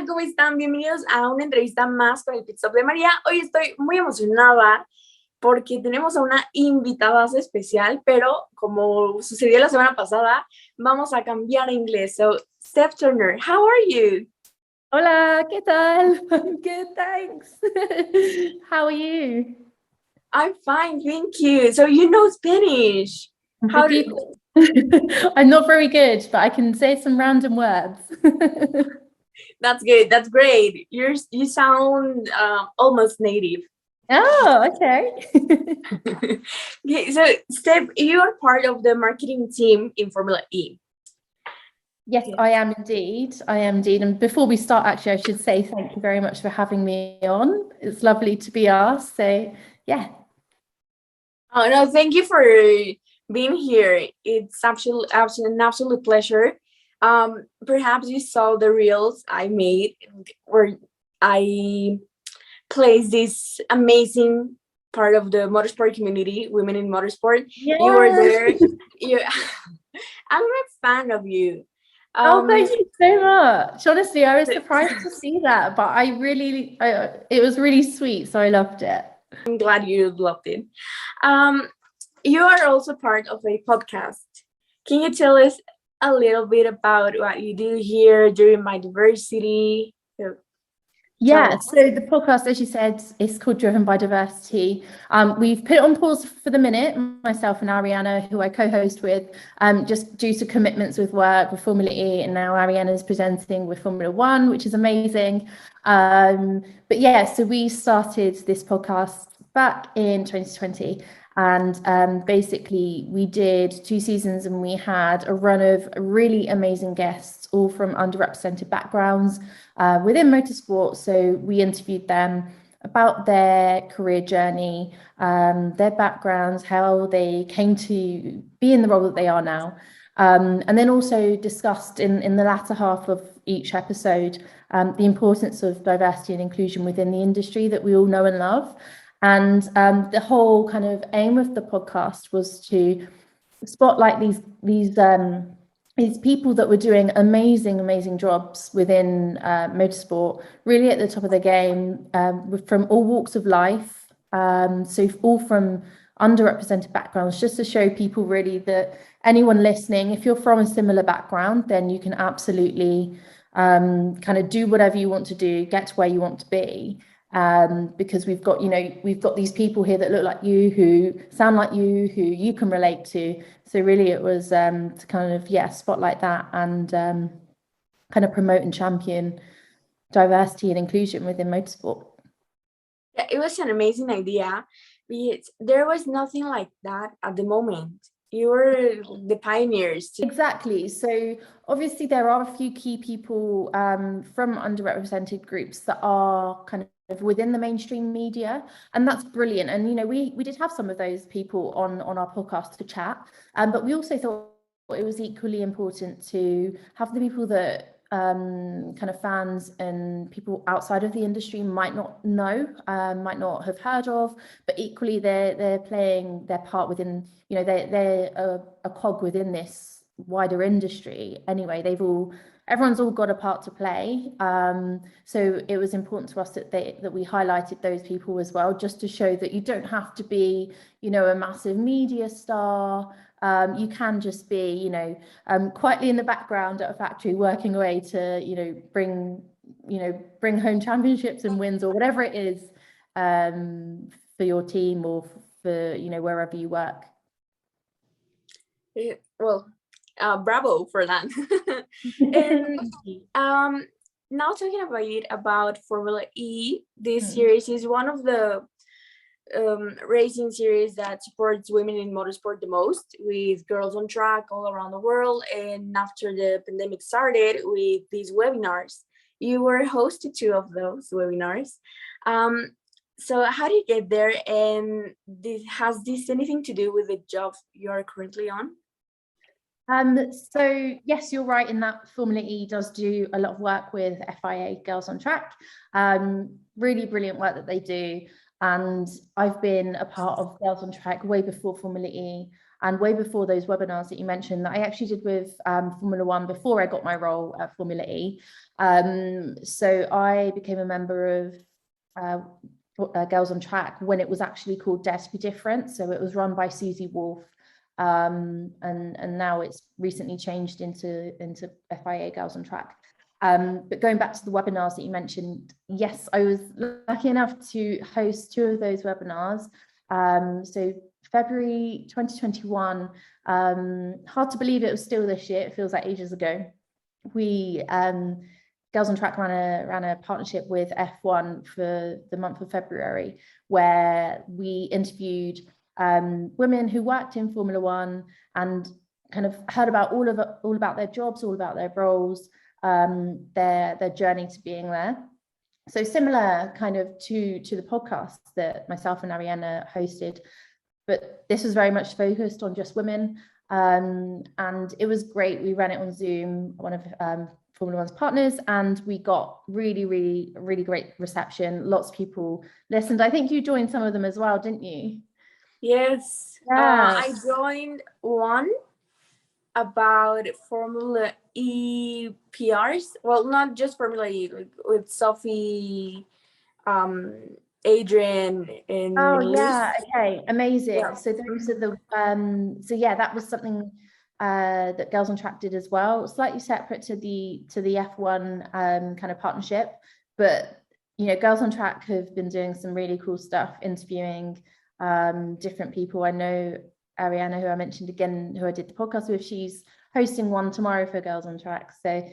Hola, ¿cómo están? Bienvenidos a una entrevista más con el Pit Stop de María. Hoy estoy muy emocionada porque tenemos a una invitada especial, pero como sucedió la semana pasada, vamos a cambiar a inglés. So, Steph Turner, how are you? Hola, ¿qué tal? I'm good, thanks. How are you? I'm fine, thank you. So you know Spanish. Un How do poquito. I'm not very good, but I can say some random words. That's good. That's great. You sound almost native. Oh, okay. Okay, so Steph, you are part of the marketing team in Formula E. Yes, I am indeed. I am indeed. And before we start, actually, I should say thank you very much for having me on. It's lovely to be asked. So, yeah. Oh no, thank you for being here. It's an absolute pleasure. Perhaps you saw the reels I made where I placed this amazing part of the motorsport community, women in motorsport. Yeah. You were there. You, I'm a fan of you. Oh, thank you so much. Honestly, I was surprised to see that, but it was really sweet, so I loved it. I'm glad you loved it. You are also part of a podcast. Can you tell us a little bit about what you do here during my diversity? Yeah, so the podcast, as you said, is called Driven by Diversity. We've put it on pause for the minute, myself and Ariana, who I co-host with, just due to commitments with work with Formula E, and now Ariana is presenting with Formula One, which is amazing. But yeah, so we started this podcast back in 2020. And basically we did 2 seasons and we had a run of really amazing guests, all from underrepresented backgrounds within motorsport. So we interviewed them about their career journey, their backgrounds, how they came to be in the role that they are now. And then also discussed in the latter half of each episode the importance of diversity and inclusion within the industry that we all know and love. And the whole kind of aim of the podcast was to spotlight these people that were doing amazing jobs within motorsport, really at the top of the game, from all walks of life. So all from underrepresented backgrounds, just to show people really that anyone listening, if you're from a similar background, then you can absolutely kind of do whatever you want to do, get to where you want to be. Because we've got these people here that look like you, who sound like you, who you can relate to. So really it was to kind of spotlight that and kind of promote and champion diversity and inclusion within motorsport. Yeah, it was an amazing idea. There was nothing like that at the moment. You were the pioneers. Exactly. So obviously there are a few key people from underrepresented groups that are kind of within the mainstream media, and that's brilliant. And we did have some of those people on our podcast to chat, but we also thought it was equally important to have the people that kind of fans and people outside of the industry might not know, might not have heard of, but equally they're playing their part within, they're a cog within this wider industry. Anyway, everyone's all got a part to play. So it was important to us that we highlighted those people as well, just to show that you don't have to be, a massive media star. You can just be, quietly in the background at a factory working away to, bring home championships and wins or whatever it is for your team or for, wherever you work. Well, bravo for that. And now talking about Formula E, this series is one of the racing series that supports women in motorsport the most, with girls on track all around the world. And after the pandemic started with these webinars, you were host to 2 of those webinars. So how did you get there, and has this anything to do with the job you are currently on? So yes, you're right in that Formula E does do a lot of work with FIA Girls on Track. Really brilliant work that they do. And I've been a part of Girls on Track way before Formula E. And way before those webinars that you mentioned, that I actually did with Formula One before I got my role at Formula E. So I became a member of Girls on Track when it was actually called Dare to Be Different. So it was run by Susie Wolf, and now it's recently changed into FIA Girls on Track. But going back to the webinars that you mentioned, yes, I was lucky enough to host 2 of those webinars. So February 2021, hard to believe it was still this year, it feels like ages ago. We Girls on Track ran a partnership with F1 for the month of February, where we interviewed women who worked in Formula One and kind of heard about all about their jobs, all about their roles, their journey to being there. So similar kind of to the podcast that myself and Ariana hosted, but this was very much focused on just women, and it was great. We ran it on Zoom, one of Formula One's partners, and we got really great reception. Lots of people listened. I think you joined some of them as well, didn't you? Yes. I joined one about Formula E PRs. Well, not just Formula E, like with Sophie, Adrian, and yeah, okay, amazing. Yeah. So those are the so yeah, that was something that Girls on Track did as well, slightly separate to the F1 kind of partnership, but you know, Girls on Track have been doing some really cool stuff, interviewing different people. I know Ariana, who I mentioned again, who I did the podcast with, she's hosting one tomorrow for Girls on Track. So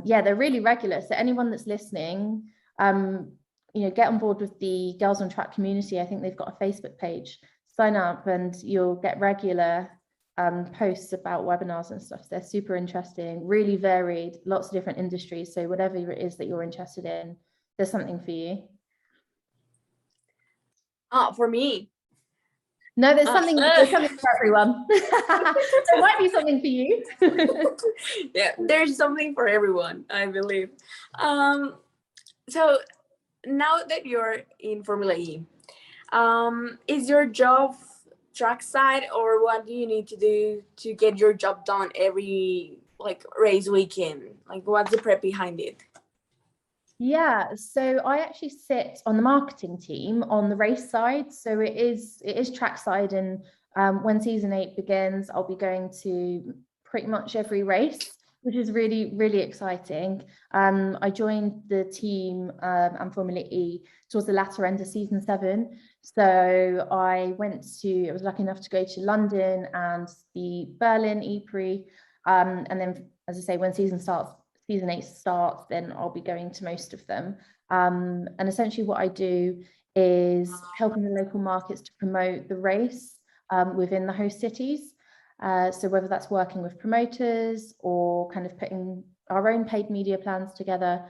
yeah, they're really regular. So anyone that's listening, you know, get on board with the Girls on Track community. I think they've got a Facebook page. Sign up and you'll get regular posts about webinars and stuff. They're super interesting, really varied, lots of different industries. So whatever it is that you're interested in, there's something for you. For me. No, there's something for everyone. There might be something for you. Yeah, there's something for everyone, I believe. So now that you're in Formula E, is your job trackside, or what do you need to do to get your job done every race weekend? Like, what's the prep behind it? Yeah, so I actually sit on the marketing team on the race side. So it is trackside, and when season 8 begins, I'll be going to pretty much every race, which is really exciting. I joined the team and Formula E towards the latter end of season 7. So I was lucky enough to go to London and the Berlin E-Prix, and then, as I say, when season 8 starts, then I'll be going to most of them. And essentially what I do is helping the local markets to promote the race within the host cities. So whether that's working with promoters or kind of putting our own paid media plans together,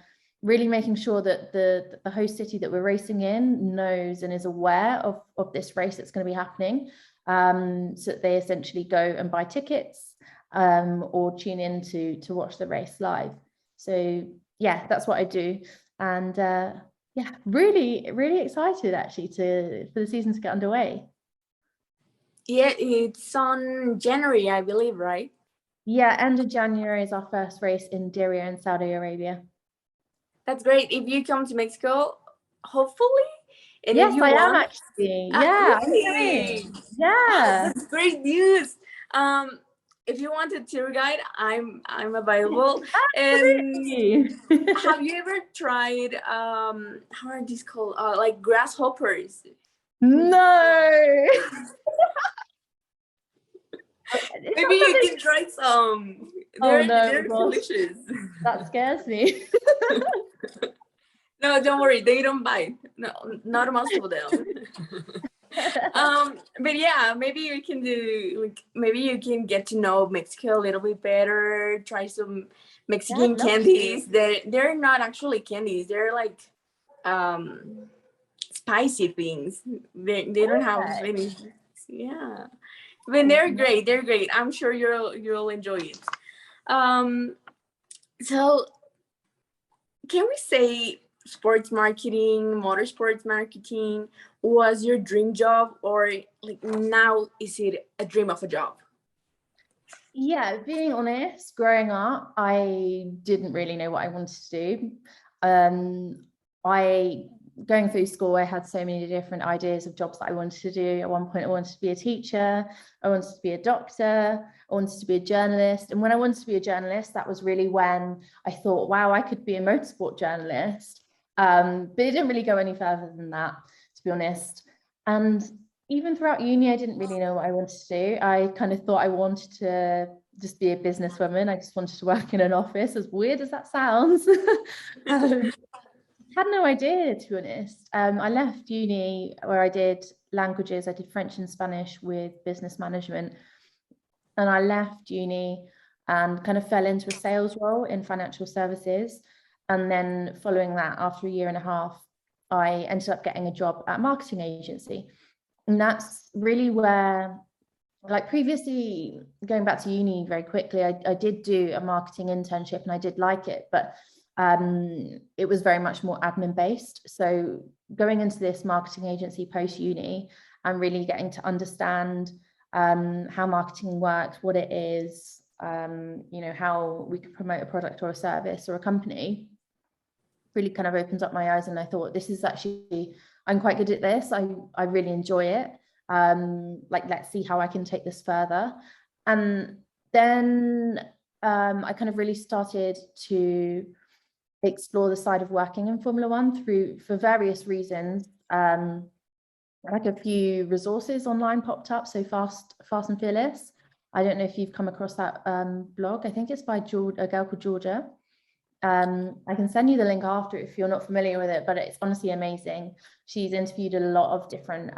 really making sure that the host city that we're racing in knows and is aware of this race that's going to be happening, so that they essentially go and buy tickets or tune in to watch the race live. So yeah, that's what I do. And yeah, really excited actually for the season to get underway. Yeah, it's on January, I believe, right? Yeah, end of January is our first race in Diriyah in Saudi Arabia. That's great. If you come to Mexico, hopefully. And yes, if you I want, am actually. Yeah, really? Yeah. That's great news. If you want a tour guide, I'm available. And have you ever tried how are these called? Like grasshoppers? No. Maybe you can try some. They're delicious. That scares me. No, don't worry. They don't bite. No, not most of them. But yeah, maybe you can maybe you can get to know Mexico a little bit better. Try some Mexican candies. They're not actually candies. They're like spicy things. They don't have any. Yeah, but they're great. They're great. I'm sure you'll enjoy it. So can we say sports marketing, motorsports marketing was your dream job, or like now is it a dream of a job? Yeah, being honest, growing up, I didn't really know what I wanted to do. Going through school, I had so many different ideas of jobs that I wanted to do. At one point, I wanted to be a teacher, I wanted to be a doctor, I wanted to be a journalist. And when I wanted to be a journalist, that was really when I thought, wow, I could be a motorsport journalist. But it didn't really go any further than that, to be honest. And even throughout uni, I didn't really know what I wanted to do. I kind of thought I wanted to just be a businesswoman. I just wanted to work in an office, as weird as that sounds. Had no idea, to be honest. I left uni where I did languages. I did French and Spanish with business management. And I left uni and kind of fell into a sales role in financial services. And then following that, after a year and a half, I ended up getting a job at a marketing agency. And that's really where, like previously, going back to uni very quickly, I did do a marketing internship and I did like it, but it was very much more admin based. So going into this marketing agency post uni and really getting to understand how marketing works, what it is, how we could promote a product or a service or a company, really kind of opened up my eyes. And I thought, this is actually, I'm quite good at this. I really enjoy it. Let's see how I can take this further. And then I kind of really started to explore the side of working in Formula One for various reasons. Like a few resources online popped up, so Fast and Fearless. I don't know if you've come across that blog. I think it's by a girl called Georgia. I can send you the link after if you're not familiar with it, but it's honestly amazing. She's interviewed a lot of different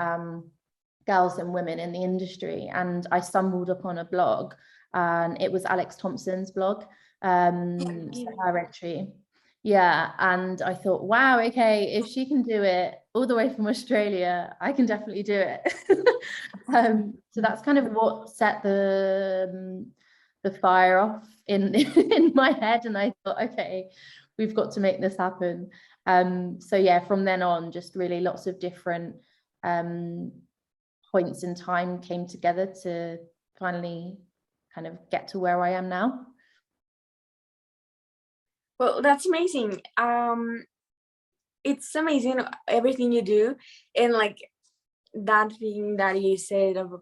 girls and women in the industry, and I stumbled upon a blog, and it was Alex Thompson's blog, her entry. Yeah, and I thought, wow, okay, if she can do it all the way from Australia, I can definitely do it. So that's kind of what set the fire off in my head, and I thought, okay, we've got to make this happen. So yeah, from then on, just really lots of different points in time came together to finally kind of get to where I am now. Well, that's amazing. It's amazing everything you do, and like that thing that you said of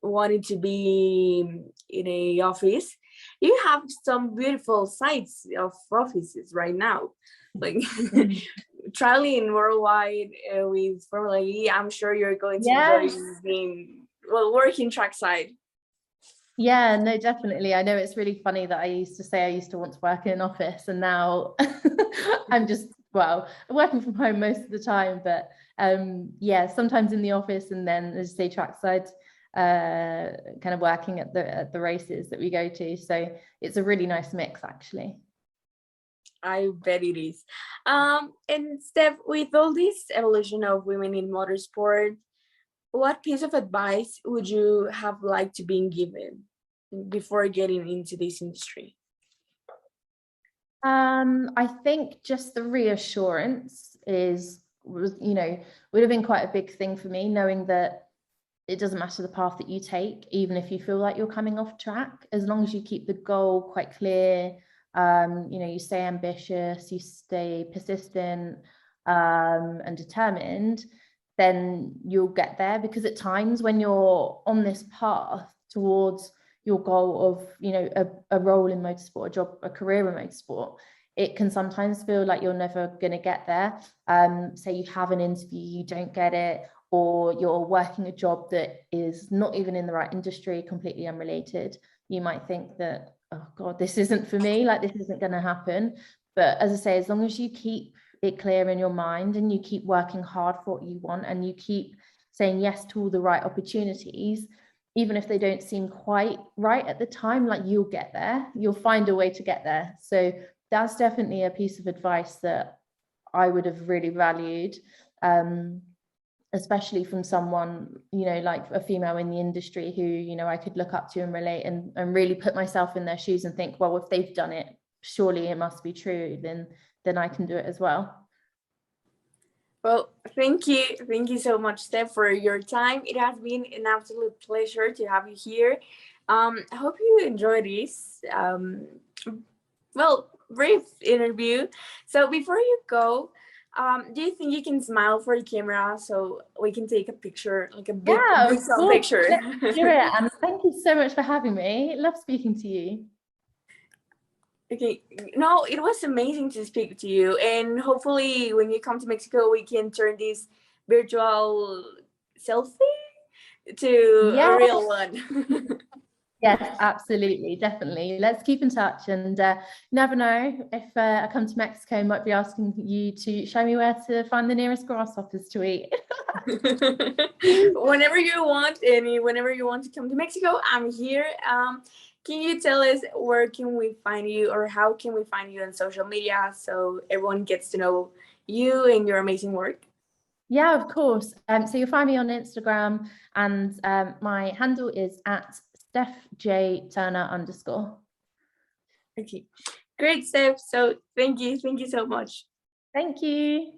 wanting to be in a office. You have some beautiful sites of offices right now, like traveling worldwide with Fórmula E. I'm sure you're going to enjoy being working trackside. Yeah, no, definitely. I know it's really funny that I used to say I used to want to work in an office, and now I'm just, working from home most of the time, but yeah, sometimes in the office, and then as you say, trackside, kind of working at the races that we go to. So it's a really nice mix, actually. I bet it is. And Steph, with all this evolution of women in motorsport, what piece of advice would you have liked to be given before getting into this industry? I think just the reassurance would have been quite a big thing for me, knowing that it doesn't matter the path that you take, even if you feel like you're coming off track, as long as you keep the goal quite clear, you stay ambitious, you stay persistent and determined, then you'll get there. Because at times when you're on this path towards your goal of, a role in motorsport, a job, a career in motorsport, it can sometimes feel like you're never going to get there. Say you have an interview, you don't get it, or you're working a job that is not even in the right industry, completely unrelated. You might think that, oh God, this isn't for me, like this isn't going to happen. But as I say, as long as you keep it clear in your mind and you keep working hard for what you want and you keep saying yes to all the right opportunities, even if they don't seem quite right at the time, like you'll get there, you'll find a way to get there. So that's definitely a piece of advice that I would have really valued, especially from someone, like a female in the industry who, I could look up to and relate and really put myself in their shoes and think, well, if they've done it, surely it must be true, then I can do it as well. Well, thank you so much, Steph, for your time. It has been an absolute pleasure to have you here. I hope you enjoy this brief interview. So before you go, do you think you can smile for the camera so we can take a picture, like a big picture? Let's do it. And thank you so much for having me. Love speaking to you. Okay, no, it was amazing to speak to you, and hopefully when you come to Mexico we can turn this virtual selfie to a real one. Yes, absolutely, definitely. Let's keep in touch, and you never know, if I come to Mexico, I might be asking you to show me where to find the nearest grasshoppers to eat. Whenever you want, and whenever you want to come to Mexico, I'm here. Can you tell us where can we find you, or how can we find you on social media so everyone gets to know you and your amazing work? Yeah, of course. So you'll find me on Instagram, and my handle is at StephJTurner_. Okay, great, Steph. So thank you so much. Thank you.